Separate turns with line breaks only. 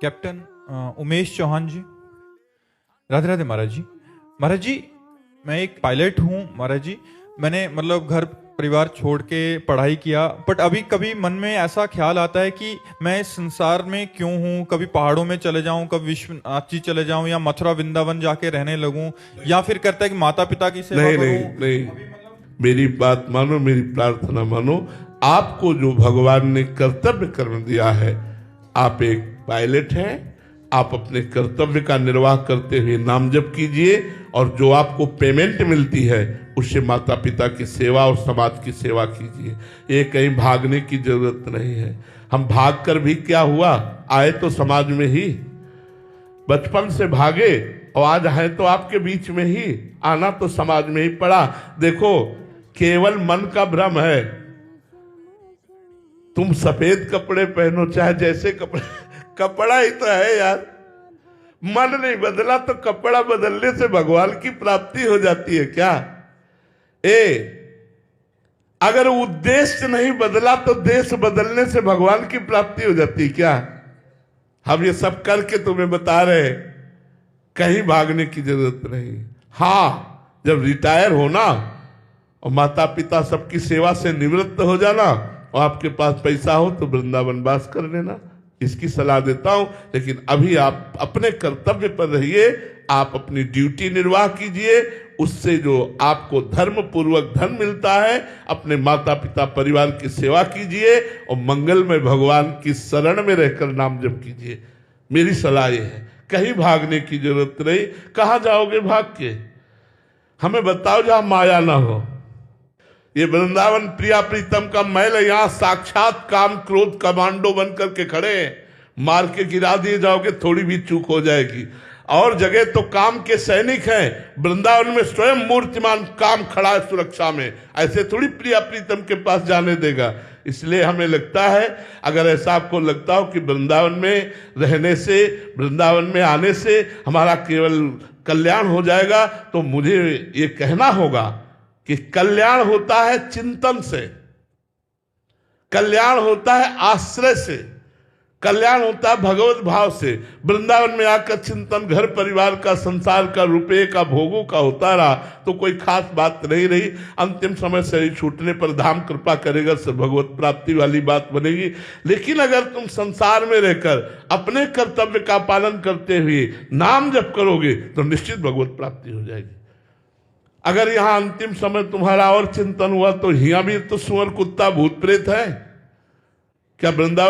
Captain Umesh Chauhan जी। राधे राधे महाराज जी। महाराज जी, मैं एक pilot हूँ महाराज जी। मैंने मतलब घर परिवार छोड़ के पढ़ाई किया, बट अभी कभी मन में ऐसा ख्याल आता है कि मैं इस संसार में क्यों हूँ। कभी पहाड़ों में चले जाऊं, कभी विश्वनाथ जी चले जाऊं, या मथुरा वृंदावन जाके रहने लगूं, या फिर करता है कि माता पिता की सेवा
नहीं
करूं।
नहीं नहीं, मेरी बात मानो, मेरी प्रार्थना मानो। आपको जो भगवान ने कर्तव्य कर्म दिया है, आप एक पायलट हैं, आप अपने कर्तव्य का निर्वाह करते हुए नाम जप कीजिए, और जो आपको पेमेंट मिलती है उससे माता पिता की सेवा और समाज की सेवा कीजिए। ये कहीं भागने की जरूरत नहीं है। हम भाग कर भी क्या हुआ, आए तो समाज में ही, बचपन से भागे और आज है तो आपके बीच में ही, आना तो समाज में ही पड़ा। देखो, केवल मन का भ्रम है। तुम सफेद कपड़े पहनो, चाहे जैसे कपड़े, कपड़ा ही तो है यार। मन नहीं बदला तो कपड़ा बदलने से भगवान की प्राप्ति हो जाती है क्या? अगर उद्देश्य नहीं बदला तो देश बदलने से भगवान की प्राप्ति हो जाती है क्या? हम ये सब करके तुम्हें बता रहे, कहीं भागने की जरूरत नहीं। हाँ, जब रिटायर होना और माता पिता सबकी सेवा से निवृत्त हो जाना और आपके पास पैसा हो तो वृंदावन वास कर लेना, इसकी सलाह देता हूं। लेकिन अभी आप अपने कर्तव्य पर रहिए, आप अपनी ड्यूटी निर्वाह कीजिए। उससे जो आपको धर्म पूर्वक धन मिलता है, अपने माता पिता परिवार की सेवा कीजिए और मंगल में भगवान की शरण में रहकर नाम जप कीजिए। मेरी सलाह यह है, कहीं भागने की जरूरत नहीं। कहां जाओगे भाग के? हमें बताओ जहां माया ना हो। ये वृंदावन प्रिया प्रीतम का महल, यहां साक्षात काम क्रोध कमांडो बनकर के खड़े हैं। मार के गिरा दिए जाओगे, थोड़ी भी चूक हो जाएगी। और जगह तो काम के सैनिक हैं, वृंदावन में स्वयं मूर्तिमान काम खड़ा है सुरक्षा में। ऐसे थोड़ी प्रिया प्रीतम के पास जाने देगा। इसलिए हमें लगता है, अगर ऐसा आपको लगता हो कि वृंदावन में रहने से, वृंदावन में आने से हमारा केवल कल्याण हो जाएगा, तो मुझे ये कहना होगा कि कल्याण होता है चिंतन से, कल्याण होता है आश्रय से, कल्याण होता है भगवत भाव से। वृंदावन में आकर चिंतन घर परिवार का, संसार का, रुपये का, भोगों का होता रहा तो कोई खास बात नहीं रही। अंतिम समय शरीर छूटने पर धाम कृपा करेगा, सब भगवत प्राप्ति वाली बात बनेगी। लेकिन अगर तुम संसार में रहकर अपने कर्तव्य का पालन करते हुए नाम जप करोगे तो निश्चित भगवत प्राप्ति हो जाएगी। अगर यहां अंतिम समय तुम्हारा और चिंतन हुआ तो यहाँ भी तो सुअर कुत्ता भूत प्रेत है क्या? वृंदावन